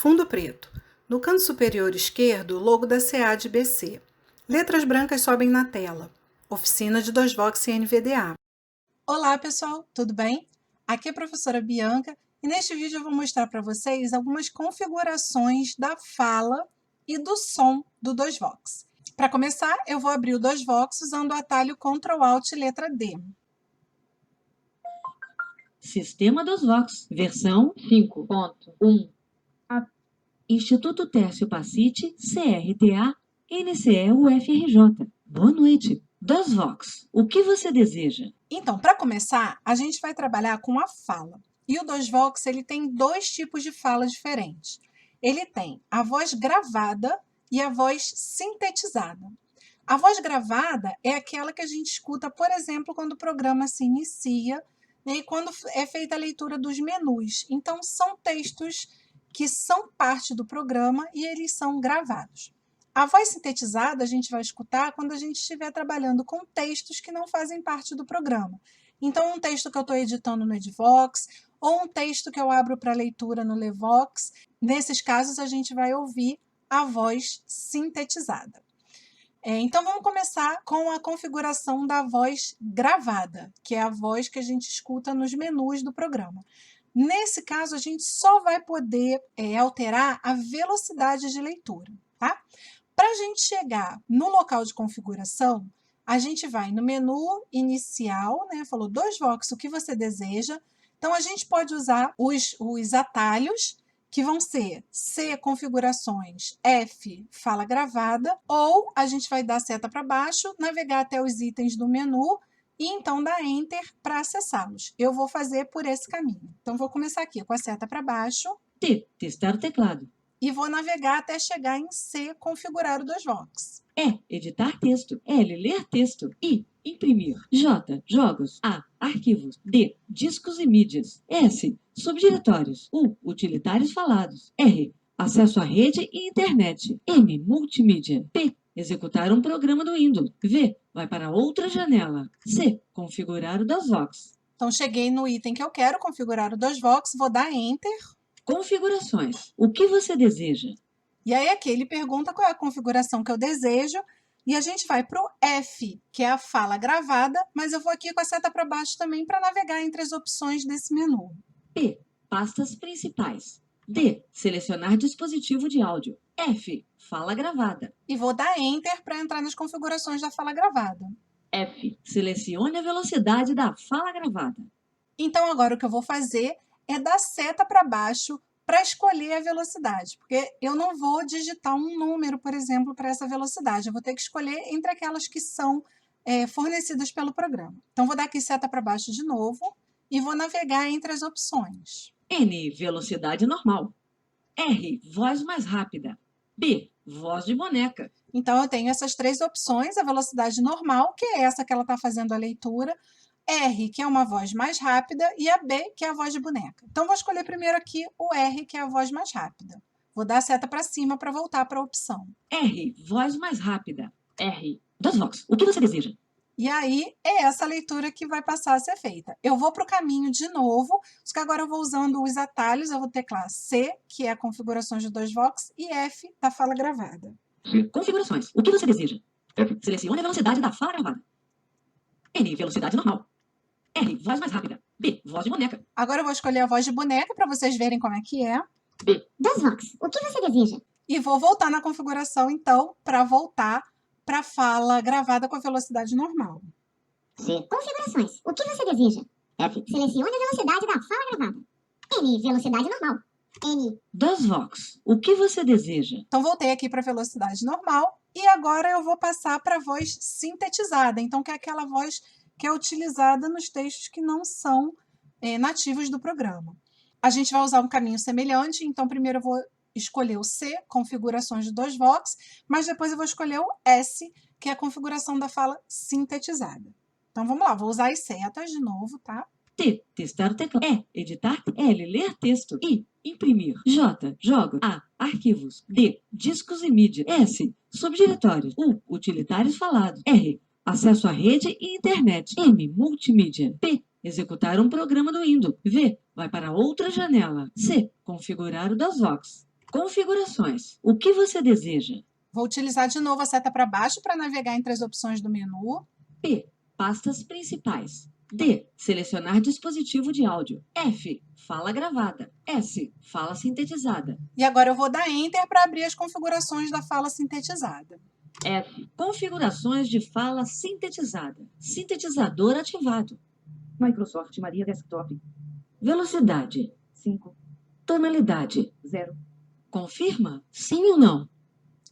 Fundo preto. No canto superior esquerdo, o logo da CADBC. Letras brancas sobem na tela. Oficina de DOSVOX e NVDA. Olá pessoal, tudo bem? Aqui é a professora Bianca e neste vídeo eu vou mostrar para vocês algumas configurações da fala e do som do DOSVOX. Para começar, eu vou abrir o DOSVOX usando o atalho Ctrl Alt letra D. Sistema DOSVOX, versão 5.1. Instituto Tércio Pacite, CRTA, NCE-UFRJ. Boa noite. DOSVOX, o que você deseja? Então, para começar, a gente vai trabalhar com a fala. E o DOSVOX ele tem dois tipos de fala diferentes. Ele tem a voz gravada e a voz sintetizada. A voz gravada é aquela que a gente escuta, por exemplo, quando o programa se inicia, né, e quando é feita a leitura dos menus. Então, são textos que são parte do programa e eles são gravados. A voz sintetizada a gente vai escutar quando a gente estiver trabalhando com textos que não fazem parte do programa. Então, um texto que eu estou editando no Edvox, ou um texto que eu abro para leitura no Levox, nesses casos a gente vai ouvir a voz sintetizada. Então, vamos começar com a configuração da voz gravada, que é a voz que a gente escuta nos menus do programa. Nesse caso, a gente só vai poder alterar a velocidade de leitura, tá? Para a gente chegar no local de configuração, a gente vai no menu inicial, né? Falou DOSVOX, o que você deseja. Então, a gente pode usar os atalhos, que vão ser C, configurações, F, fala gravada, ou a gente vai dar seta para baixo, navegar até os itens do menu, e então dar Enter para acessá-los. Eu vou fazer por esse caminho. Então, vou começar aqui com a seta para baixo. T, testar o teclado. E vou navegar até chegar em C, configurar o DOSVOX. E, editar texto. L, ler texto. I, imprimir. J, jogos. A, arquivos. D, discos e mídias. S, subdiretórios. U, utilitários falados. R, acesso à rede e internet. M, multimídia. P, executar um programa do Windows. V, vai para outra janela. C, configurar o DOSVOX. Então, cheguei no item que eu quero, configurar o DOSVOX, vou dar Enter. Configurações. O que você deseja? E aí aqui ele pergunta qual é a configuração que eu desejo, e a gente vai para o F, que é a fala gravada, mas eu vou aqui com a seta para baixo também para navegar entre as opções desse menu. P, pastas principais. D, selecionar dispositivo de áudio. F, fala gravada. E vou dar Enter para entrar nas configurações da fala gravada. F, selecione a velocidade da fala gravada. Então, agora o que eu vou fazer é dar seta para baixo para escolher a velocidade, porque eu não vou digitar um número, por exemplo, para essa velocidade. Eu vou ter que escolher entre aquelas que são fornecidas pelo programa. Então, vou dar aqui seta para baixo de novo e vou navegar entre as opções. N, velocidade normal. R, voz mais rápida. B, voz de boneca. Então, eu tenho essas três opções, a velocidade normal, que é essa que ela está fazendo a leitura, R, que é uma voz mais rápida, e a B, que é a voz de boneca. Então, vou escolher primeiro aqui o R, que é a voz mais rápida. Vou dar a seta para cima para voltar para a opção. R, voz mais rápida. R, DOSVOX, o que você deseja? E aí, é essa leitura que vai passar a ser feita. Eu vou para o caminho de novo, só que agora eu vou usando os atalhos, eu vou teclar C, que é a configuração de DOSVOX, e F, da fala gravada. C, configurações, o que você deseja? F, selecione a velocidade da fala gravada. N, velocidade normal. R, voz mais rápida. B, voz de boneca. Agora eu vou escolher a voz de boneca para vocês verem como é que é. B, DOSVOX, o que você deseja? E vou voltar na configuração, então, para voltar para a fala gravada com a velocidade normal. C. Configurações, o que você deseja? F. Selecione a velocidade da fala gravada. N. Velocidade normal. N. DOSVOX, o que você deseja? Então, voltei aqui para a velocidade normal e agora eu vou passar para a voz sintetizada. Então, que é aquela voz que é utilizada nos textos que não são nativos do programa. A gente vai usar um caminho semelhante, então primeiro eu vou escolher o C, configurações de DOSVOX, mas depois eu vou escolher o S, que é a configuração da fala sintetizada. Então vamos lá, vou usar as setas de novo, tá? T, testar o teclado. E, editar. L, ler texto. I, imprimir. J, jogos. A, arquivos. D, discos e mídia. S, subdiretórios. U, utilitários falados. R, acesso à rede e internet. M, multimídia. P, executar um programa do Windows. V, vai para outra janela. C, configurar o DOSVOX. Configurações. O que você deseja? Vou utilizar de novo a seta para baixo para navegar entre as opções do menu. P. Pastas principais. D. Selecionar dispositivo de áudio. F. Fala gravada. S. Fala sintetizada. E agora eu vou dar Enter para abrir as configurações da fala sintetizada. F. Configurações de fala sintetizada. Sintetizador ativado. Microsoft Maria Desktop. Velocidade. 5. Tonalidade. 0. Confirma? Sim ou não?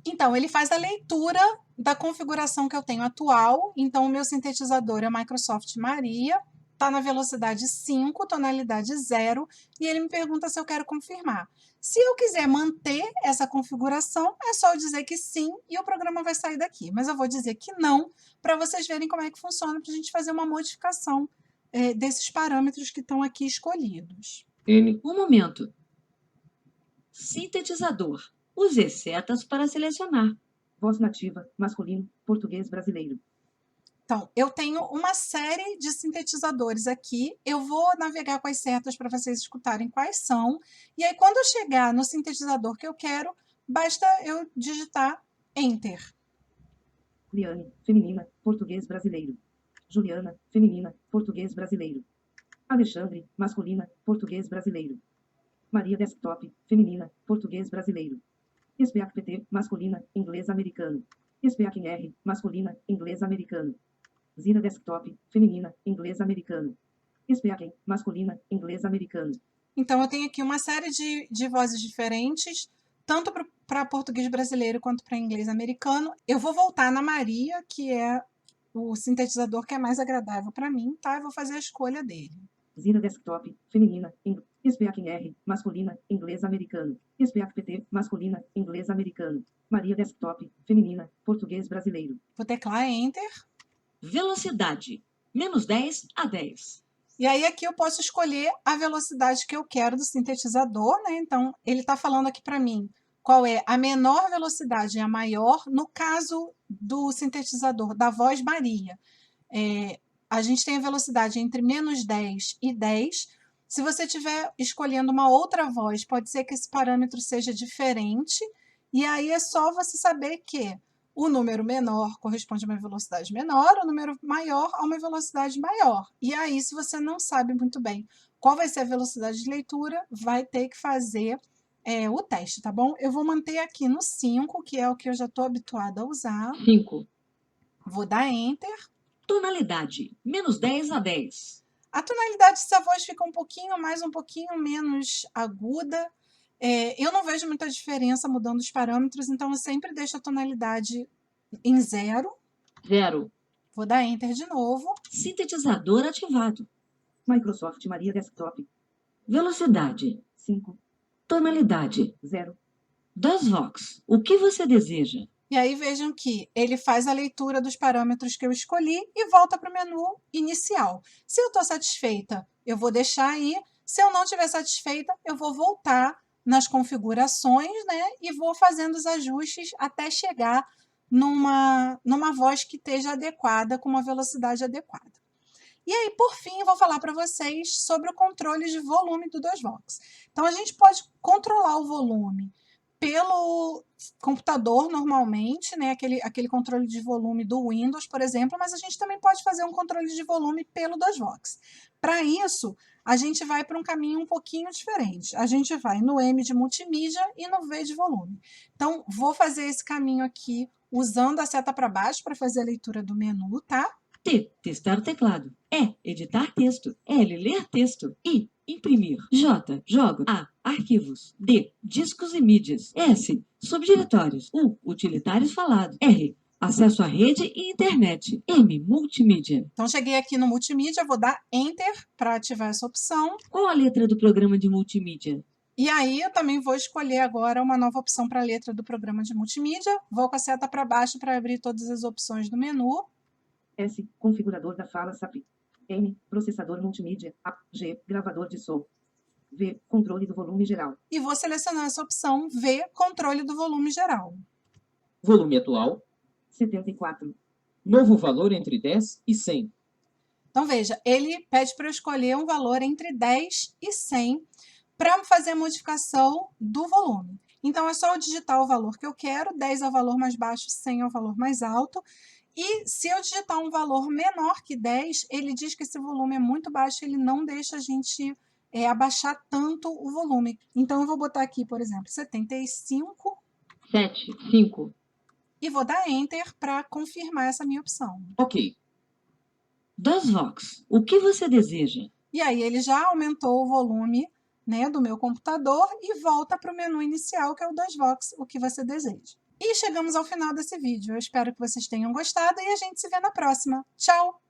Então, ele faz a leitura da configuração que eu tenho atual. Então, o meu sintetizador é Microsoft Maria, está na velocidade 5, tonalidade 0, e ele me pergunta se eu quero confirmar. Se eu quiser manter essa configuração, é só eu dizer que sim e o programa vai sair daqui. Mas eu vou dizer que não, para vocês verem como é que funciona, para a gente fazer uma modificação desses parâmetros que estão aqui escolhidos. Um momento. Sintetizador. Use setas para selecionar. Voz nativa, masculino, português brasileiro. Então, eu tenho uma série de sintetizadores aqui. Eu vou navegar com as setas para vocês escutarem quais são. E aí, quando eu chegar no sintetizador que eu quero, basta eu digitar Enter. Liane, feminina, português brasileiro. Juliana, feminina, português brasileiro. Alexandre, masculina, português brasileiro. Maria Desktop, feminina, português brasileiro. SPAC PT, masculina, inglês americano. SPAC R, masculina, inglês americano. Zina Desktop, feminina, inglês americano. SPAC masculina, inglês americano. Então, eu tenho aqui uma série de vozes diferentes, tanto para português brasileiro quanto para inglês americano. Eu vou voltar na Maria, que é o sintetizador que é mais agradável para mim, tá? Eu vou fazer a escolha dele. Zina Desktop, feminina, SPAC R, masculina, inglês americano. SPAC PT, masculina, inglês americano. Maria Desktop, feminina, português brasileiro. Vou teclar Enter. Velocidade, menos 10 a 10. E aí aqui eu posso escolher a velocidade que eu quero do sintetizador, né? Então, ele está falando aqui para mim qual é a menor velocidade e a maior. No caso do sintetizador da voz Maria, a gente tem a velocidade entre menos 10 e 10. Se você estiver escolhendo uma outra voz, pode ser que esse parâmetro seja diferente. E aí é só você saber que o número menor corresponde a uma velocidade menor, o número maior a uma velocidade maior. E aí, se você não sabe muito bem qual vai ser a velocidade de leitura, vai ter que fazer o teste, tá bom? Eu vou manter aqui no 5, que é o que eu já estou habituada a usar. 5. Vou dar Enter. Tonalidade, menos 10 a 10. A tonalidade dessa voz fica um pouquinho mais, um pouquinho menos aguda. Eu não vejo muita diferença mudando os parâmetros, então eu sempre deixo a tonalidade em 0. 0. Vou dar Enter de novo. Sintetizador ativado. Microsoft Maria Desktop. Velocidade, 5. Tonalidade, 0. DOSVox, o que você deseja? E aí vejam que ele faz a leitura dos parâmetros que eu escolhi e volta para o menu inicial. Se eu estou satisfeita, eu vou deixar aí. Se eu não estiver satisfeita, eu vou voltar nas configurações, né? E vou fazendo os ajustes até chegar numa voz que esteja adequada, com uma velocidade adequada. E aí, por fim, eu vou falar para vocês sobre o controle de volume do DOSVox. Então, a gente pode controlar o volume pelo computador normalmente, né? Aquele controle de volume do Windows, por exemplo, mas a gente também pode fazer um controle de volume pelo DOSVox. Para isso, a gente vai para um caminho um pouquinho diferente. A gente vai no M de multimídia e no V de volume. Então, vou fazer esse caminho aqui usando a seta para baixo para fazer a leitura do menu, tá? T. Testar o teclado. E. Editar texto. L. Ler texto. I. Imprimir. J. Jogos. A. Arquivos. D. Discos e mídias. S. Subdiretórios. U. Utilitários falados. R. Acesso à rede e internet. M. Multimídia. Então, cheguei aqui no multimídia, vou dar Enter para ativar essa opção. Qual a letra do programa de multimídia? E aí, eu também vou escolher agora uma nova opção para a letra do programa de multimídia. Vou com a seta para baixo para abrir todas as opções do menu. S. Configurador da fala SAP. M. Processador multimídia. A. G. Gravador de som. V. Controle do volume geral. E vou selecionar essa opção V. Controle do volume geral. Volume atual, 74. novo valor entre 10 e 100. Então, veja, ele pede para eu escolher um valor entre 10 e 100 para fazer a modificação do volume. Então, é só eu digitar o valor que eu quero, 10 é o valor mais baixo, 100 é o valor mais alto. E se eu digitar um valor menor que 10, ele diz que esse volume é muito baixo, ele não deixa a gente abaixar tanto o volume. Então, eu vou botar aqui, por exemplo, 75. 7, 5. E vou dar Enter para confirmar essa minha opção. Ok. DOSVox, o que você deseja? E aí ele já aumentou o volume, né, do meu computador e volta para o menu inicial, que é o DOSVox, o que você deseja. E chegamos ao final desse vídeo. Eu espero que vocês tenham gostado e a gente se vê na próxima. Tchau!